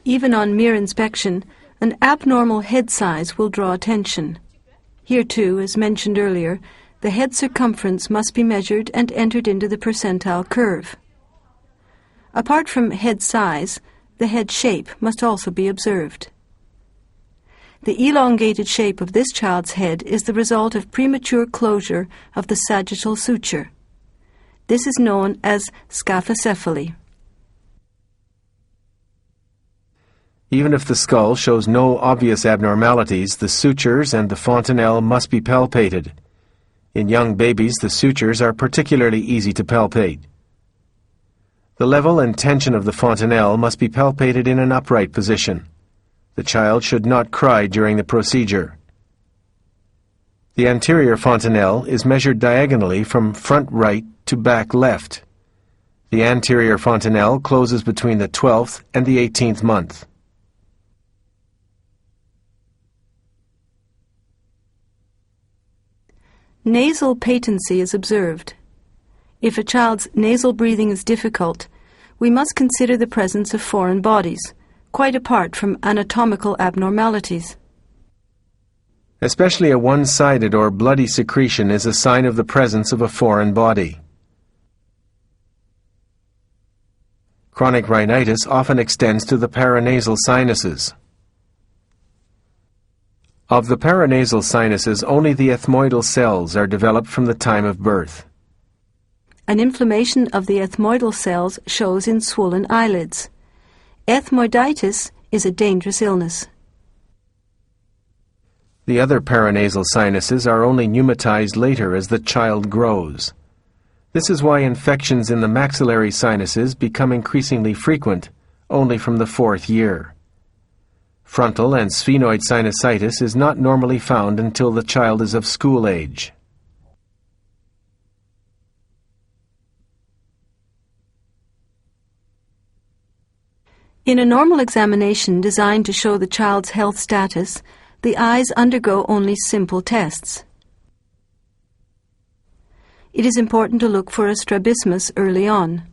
Even on mere inspection, an abnormal head size will draw attention. Here too, as mentioned earlier, the head circumference must be measured and entered into the percentile curve. Apart from head size, the head shape must also be observed. The elongated shape of this child's head is the result of premature closure of the sagittal suture. This is known as scaphocephaly. Even if the skull shows no obvious abnormalities, the sutures and the fontanelle must be palpated. In young babies, the sutures are particularly easy to palpate. The level and tension of the fontanelle must be palpated in an upright position. The child should not cry during the procedure. The anterior fontanelle is measured diagonally from front right to back left. The anterior fontanelle closes between the 12th and the 18th month. Nasal patency is observed. If a child's nasal breathing is difficult, we must consider the presence of foreign bodies, quite apart from anatomical abnormalities. Especially a one-sided or bloody secretion is a sign of the presence of a foreign body. Chronic rhinitis often extends to the paranasal sinuses. Of the paranasal sinuses, only the ethmoidal cells are developed from the time of birth. An inflammation of the ethmoidal cells shows in swollen eyelids. Ethmoiditis is a dangerous illness. The other paranasal sinuses are only pneumatized later as the child grows. This is why infections in the maxillary sinuses become increasingly frequent, only from the 4th year. Frontal and sphenoid sinusitis is not normally found until the child is of school age. In a normal examination designed to show the child's health status, the eyes undergo only simple tests. It is important to look for a strabismus early on.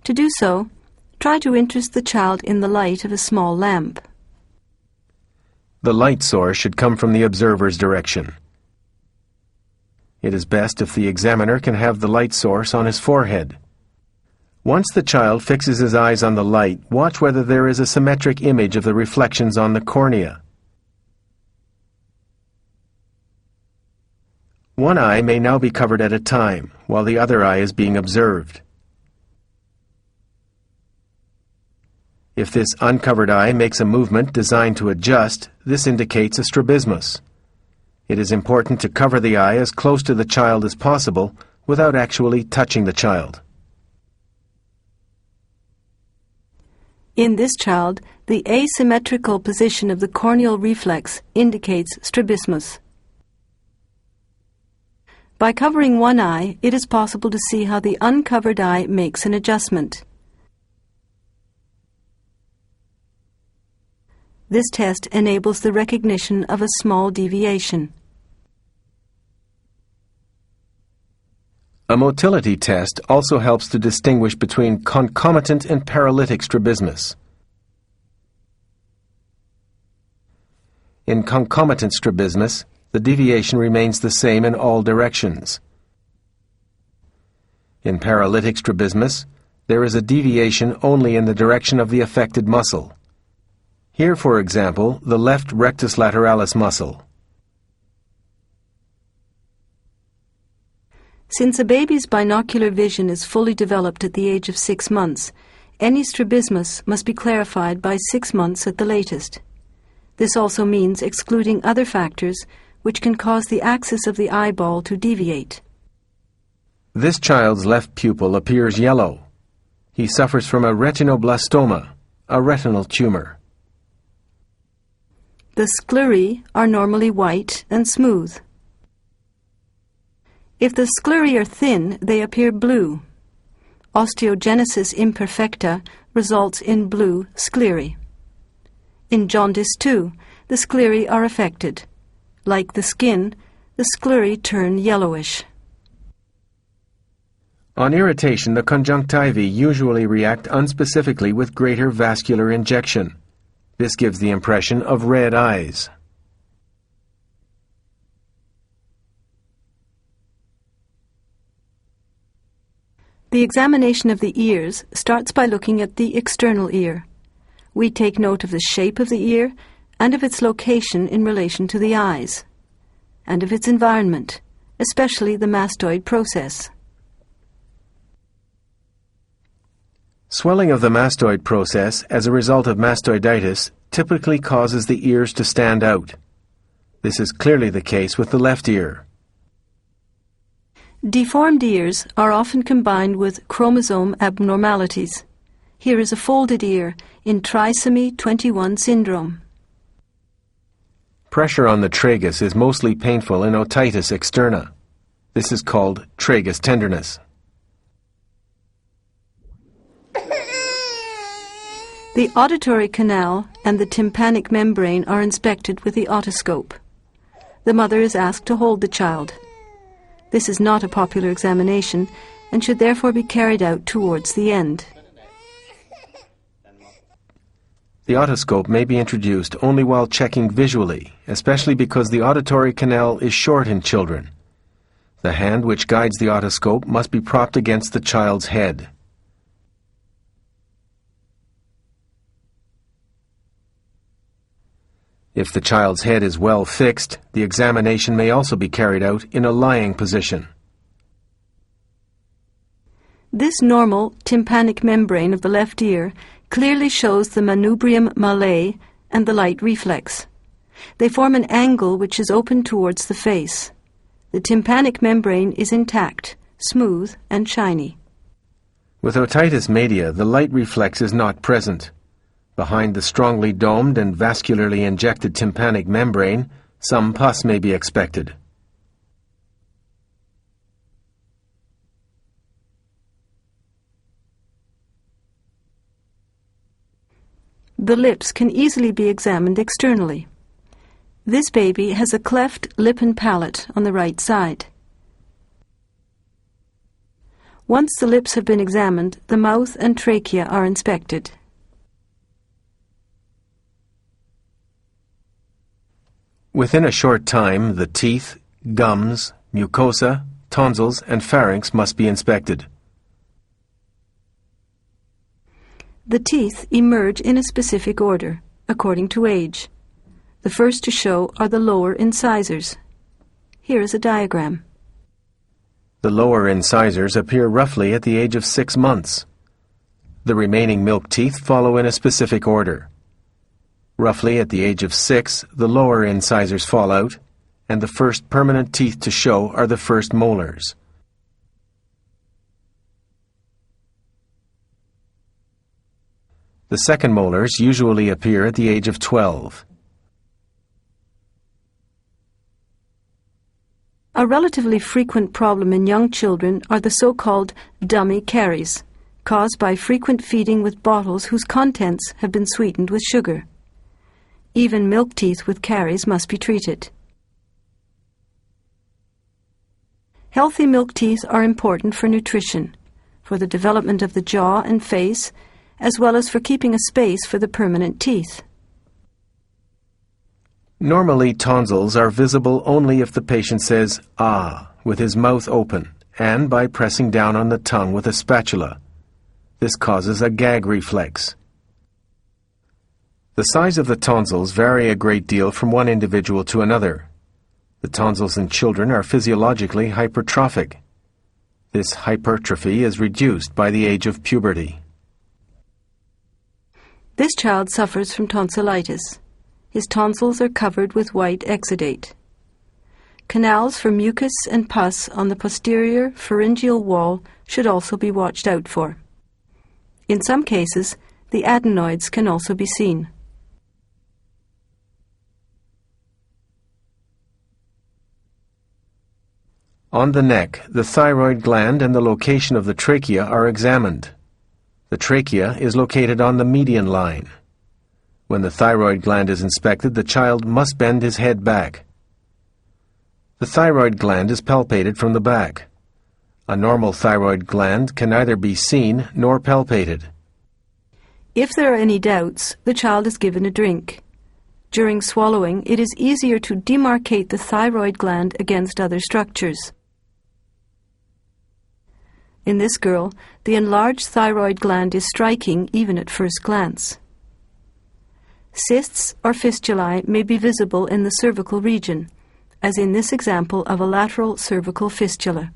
To do so, try to interest the child in the light of a small lamp. The light source should come from the observer's direction. It is best if the examiner can have the light source on his forehead. Once the child fixes his eyes on the light, watch whether there is a symmetric image of the reflections on the cornea. One eye may now be covered at a time, while the other eye is being observed. If this uncovered eye makes a movement designed to adjust, this indicates a strabismus. It is important to cover the eye as close to the child as possible without actually touching the child. In this child, the asymmetrical position of the corneal reflex indicates strabismus. By covering one eye, it is possible to see how the uncovered eye makes an adjustment. This test enables the recognition of a small deviation. A motility test also helps to distinguish between concomitant and paralytic strabismus. In concomitant strabismus, the deviation remains the same in all directions. In paralytic strabismus, there is a deviation only in the direction of the affected muscle. Here, for example, the left rectus lateralis muscle. Since a baby's binocular vision is fully developed at the age of 6 months, any strabismus must be clarified by 6 months at the latest. This also means excluding other factors which can cause the axis of the eyeball to deviate. This child's left pupil appears yellow. He suffers from a retinoblastoma, a retinal tumor. The sclerae are normally white and smooth. If the sclerae are thin, they appear blue. Osteogenesis imperfecta results in blue sclerae. In jaundice too, the sclerae are affected. Like the skin, the sclerae turn yellowish. On irritation, the conjunctivae usually react unspecifically with greater vascular injection. This gives the impression of red eyes. The examination of the ears starts by looking at the external ear. We take note of the shape of the ear and of its location in relation to the eyes, and of its environment, especially the mastoid process. Swelling of the mastoid process as a result of mastoiditis typically causes the ears to stand out. This is clearly the case with the left ear. Deformed ears are often combined with chromosome abnormalities. Here is a folded ear in trisomy 21 syndrome. Pressure on the tragus is mostly painful in otitis externa. This is called tragus tenderness. The auditory canal and the tympanic membrane are inspected with the otoscope. The mother is asked to hold the child. This is not a popular examination and should therefore be carried out towards the end. The otoscope may be introduced only while checking visually, especially because the auditory canal is short in children. The hand which guides the otoscope must be propped against the child's head. If the child's head is well fixed, the examination may also be carried out in a lying position. This normal tympanic membrane of the left ear clearly shows the manubrium malae and the light reflex. They form an angle which is open towards the face. The tympanic membrane is intact, smooth and shiny. With otitis media, the light reflex is not present. Behind the strongly domed and vascularly injected tympanic membrane, some pus may be expected. The lips can easily be examined externally. This baby has a cleft lip and palate on the right side. Once the lips have been examined, the mouth and trachea are inspected. Within a short time, the teeth, gums, mucosa, tonsils, and pharynx must be inspected. The teeth emerge in a specific order, according to age. The first to show are the lower incisors. Here is a diagram. The lower incisors appear roughly at the age of 6 months. The remaining milk teeth follow in a specific order. Roughly at the age of 6, the lower incisors fall out, and the first permanent teeth to show are the first molars. The second molars usually appear at the age of 12. A relatively frequent problem in young children are the so-called dummy caries, caused by frequent feeding with bottles whose contents have been sweetened with sugar. Even milk teeth with caries must be treated. Healthy milk teeth are important for nutrition, for the development of the jaw and face, as well as for keeping a space for the permanent teeth. Normally, tonsils are visible only if the patient says "ah" with his mouth open and by pressing down on the tongue with a spatula. This causes a gag reflex. The size of the tonsils vary a great deal from one individual to another. The tonsils in children are physiologically hypertrophic. This hypertrophy is reduced by the age of puberty. This child suffers from tonsillitis. His tonsils are covered with white exudate. Canals for mucus and pus on the posterior pharyngeal wall should also be watched out for. In some cases, the adenoids can also be seen. On the neck, the thyroid gland and the location of the trachea are examined. The trachea is located on the median line. When the thyroid gland is inspected, the child must bend his head back. The thyroid gland is palpated from the back. A normal thyroid gland can neither be seen nor palpated. If there are any doubts, the child is given a drink. During swallowing, it is easier to demarcate the thyroid gland against other structures. In this girl, the enlarged thyroid gland is striking even at first glance. Cysts or fistulae may be visible in the cervical region, as in this example of a lateral cervical fistula.